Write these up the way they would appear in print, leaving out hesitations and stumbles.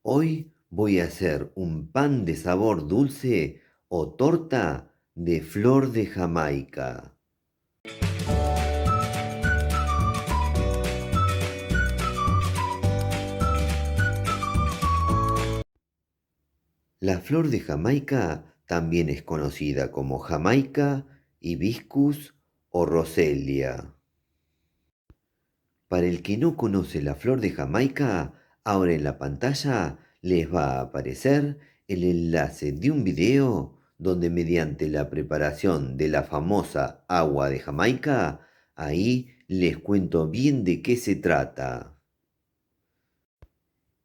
Hoy voy a hacer un pan de sabor dulce o torta de flor de Jamaica. La flor de Jamaica también es conocida como Jamaica, hibiscus o roselia. Para el que no conoce la flor de Jamaica, ahora en la pantalla les va a aparecer el enlace de un video donde mediante la preparación de la famosa agua de Jamaica, ahí les cuento bien de qué se trata.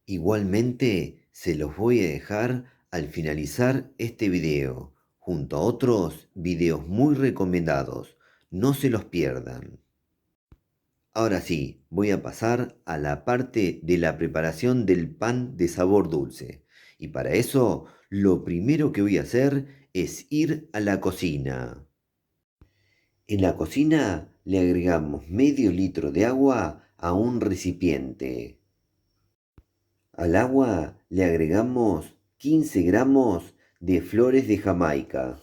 Igualmente se los voy a dejar al finalizar este video, junto a otros videos muy recomendados. No se los pierdan. Ahora sí, voy a pasar a la parte de la preparación del pan de sabor dulce. Y para eso, lo primero que voy a hacer es ir a la cocina. En la cocina le agregamos medio litro de agua a un recipiente. Al agua le agregamos 15 gramos de flores de Jamaica.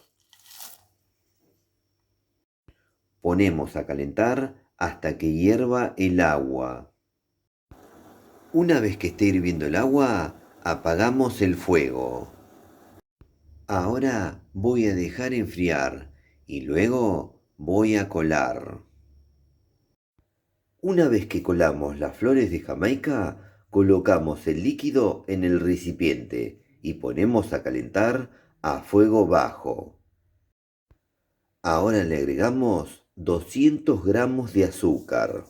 Ponemos a calentar hasta que hierva el agua. Una vez que esté hirviendo el agua, apagamos el fuego. Ahora voy a dejar enfriar y luego voy a colar. Una vez que colamos las flores de Jamaica, colocamos el líquido en el recipiente y ponemos a calentar a fuego bajo. Ahora le agregamos 200 gramos de azúcar.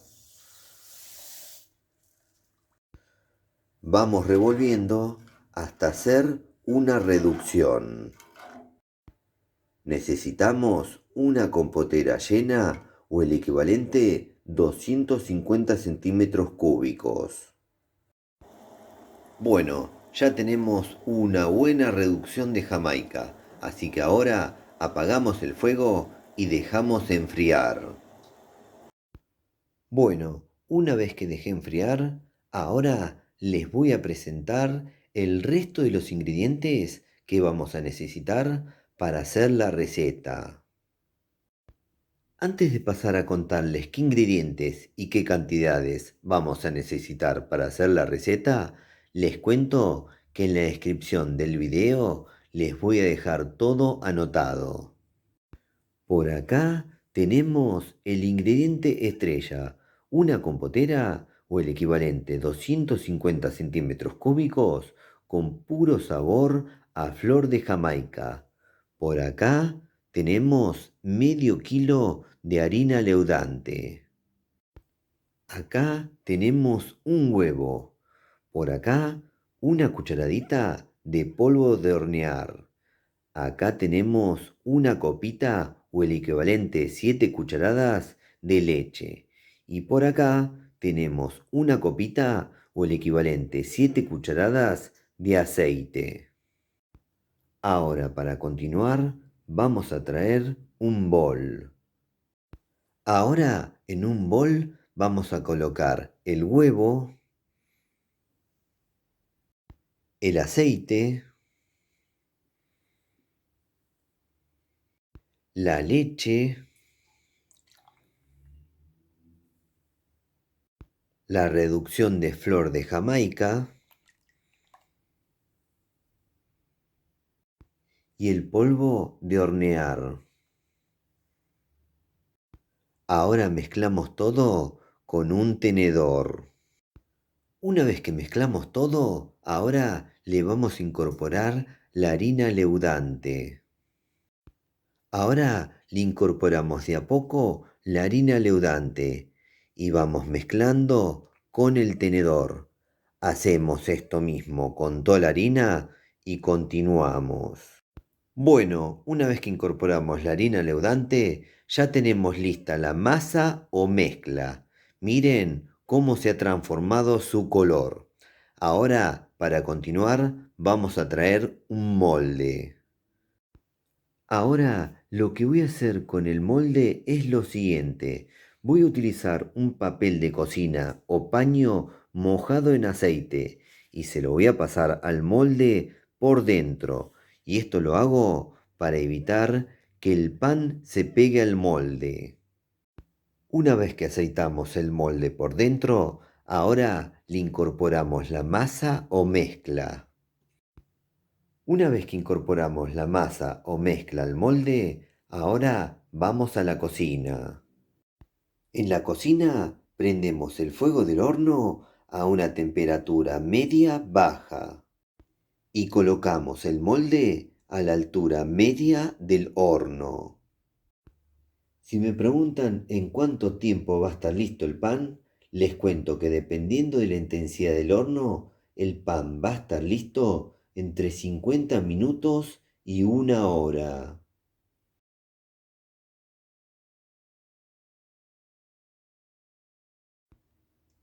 Vamos revolviendo hasta hacer una reducción. Necesitamos una compotera llena o el equivalente 250 centímetros cúbicos. Bueno, ya tenemos una buena reducción de Jamaica, así que ahora apagamos el fuego y dejamos enfriar. Bueno, una vez que dejé enfriar, ahora les voy a presentar el resto de los ingredientes que vamos a necesitar para hacer la receta. Antes de pasar a contarles qué ingredientes y qué cantidades vamos a necesitar para hacer la receta, les cuento que en la descripción del video les voy a dejar todo anotado. Por acá tenemos el ingrediente estrella, una compotera o el equivalente 250 centímetros cúbicos con puro sabor a flor de Jamaica. Por acá tenemos medio kilo de harina leudante. Acá tenemos un huevo. Por acá una cucharadita de polvo de hornear. Acá tenemos una copita o el equivalente 7 cucharadas de leche. Y por acá tenemos una copita o el equivalente 7 cucharadas de aceite. Ahora para continuar vamos a traer un bol. Ahora en un bol vamos a colocar el huevo, el aceite, la leche, la reducción de flor de Jamaica y el polvo de hornear. Ahora mezclamos todo con un tenedor. Una vez que mezclamos todo, ahora le vamos a incorporar la harina leudante. Ahora le incorporamos de a poco la harina leudante y vamos mezclando con el tenedor. Hacemos esto mismo con toda la harina y continuamos. Bueno, una vez que incorporamos la harina leudante, ya tenemos lista la masa o mezcla. Miren cómo se ha transformado su color. Ahora, para continuar, vamos a traer un molde. Ahora, lo que voy a hacer con el molde es lo siguiente. Voy a utilizar un papel de cocina o paño mojado en aceite y se lo voy a pasar al molde por dentro. Y esto lo hago para evitar que el pan se pegue al molde. Una vez que aceitamos el molde por dentro, ahora le incorporamos la masa o mezcla. Una vez que incorporamos la masa o mezcla al molde, ahora vamos a la cocina. En la cocina prendemos el fuego del horno a una temperatura media-baja y colocamos el molde a la altura media del horno. Si me preguntan en cuánto tiempo va a estar listo el pan, les cuento que dependiendo de la intensidad del horno, el pan va a estar listo entre 50 minutos y 1 hora.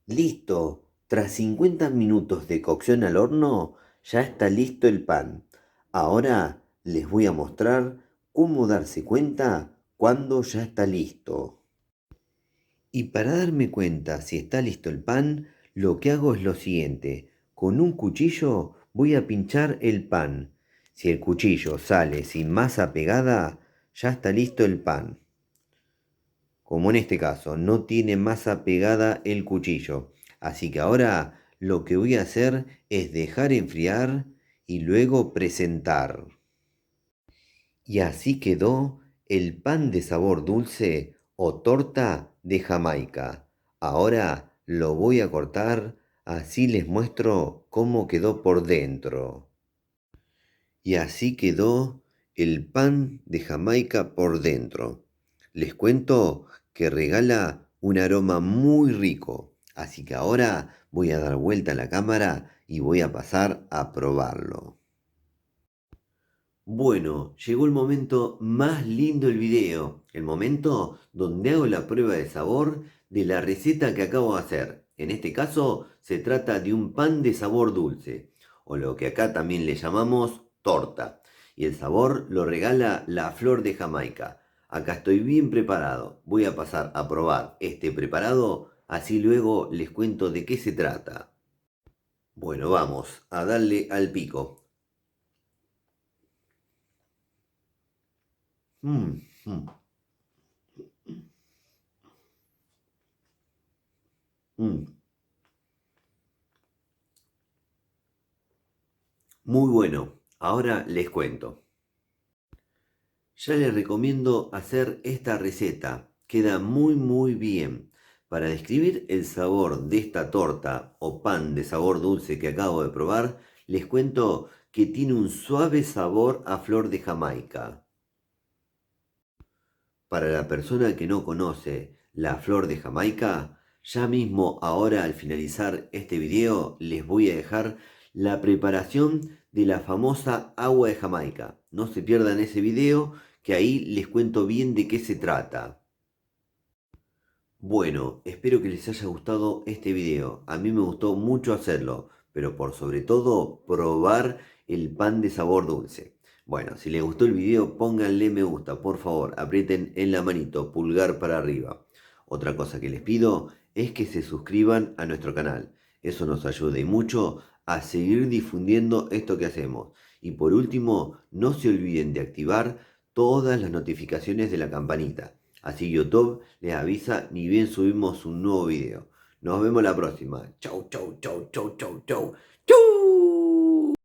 Listo, tras 50 minutos de cocción al horno, ya está listo el pan. Ahora les voy a mostrar cómo darse cuenta cuando ya está listo. Y para darme cuenta si está listo el pan, lo que hago es lo siguiente. Con un cuchillo voy a pinchar el pan. Si el cuchillo sale sin masa pegada, ya está listo el pan. Como en este caso, no tiene masa pegada el cuchillo. Así que ahora lo que voy a hacer es dejar enfriar y luego presentar. Y así quedó el pan de sabor dulce o torta de Jamaica. Ahora lo voy a cortar, así les muestro cómo quedó por dentro. Y así quedó el pan de Jamaica por dentro. Les cuento que regala un aroma muy rico. Así que ahora voy a dar vuelta a la cámara y voy a pasar a probarlo. Bueno, llegó el momento más lindo del video, el momento donde hago la prueba de sabor de la receta que acabo de hacer. En este caso se trata de un pan de sabor dulce, o lo que acá también le llamamos torta. Y el sabor lo regala la flor de Jamaica. Acá estoy bien preparado, voy a pasar a probar este preparado, así luego les cuento de qué se trata. Bueno, vamos a darle al pico. Mm, mm, mm. Muy bueno, ahora les cuento. Ya les recomiendo hacer esta receta, queda muy bien. Para describir el sabor de esta torta o pan de sabor dulce que acabo de probar, les cuento que tiene un suave sabor a flor de Jamaica. Para la persona que no conoce la flor de Jamaica, ya mismo ahora al finalizar este video les voy a dejar la preparación de la famosa agua de Jamaica. No se pierdan ese video que ahí les cuento bien de qué se trata. Bueno, espero que les haya gustado este video. A mí me gustó mucho hacerlo, pero por sobre todo probar el pan de sabor dulce. Bueno, si les gustó el video, pónganle me gusta, por favor, aprieten en la manito, pulgar para arriba. Otra cosa que les pido es que se suscriban a nuestro canal. Eso nos ayuda y mucho a seguir difundiendo esto que hacemos. Y por último, no se olviden de activar todas las notificaciones de la campanita. Así YouTube les avisa ni bien subimos un nuevo video. Nos vemos la próxima. Chau.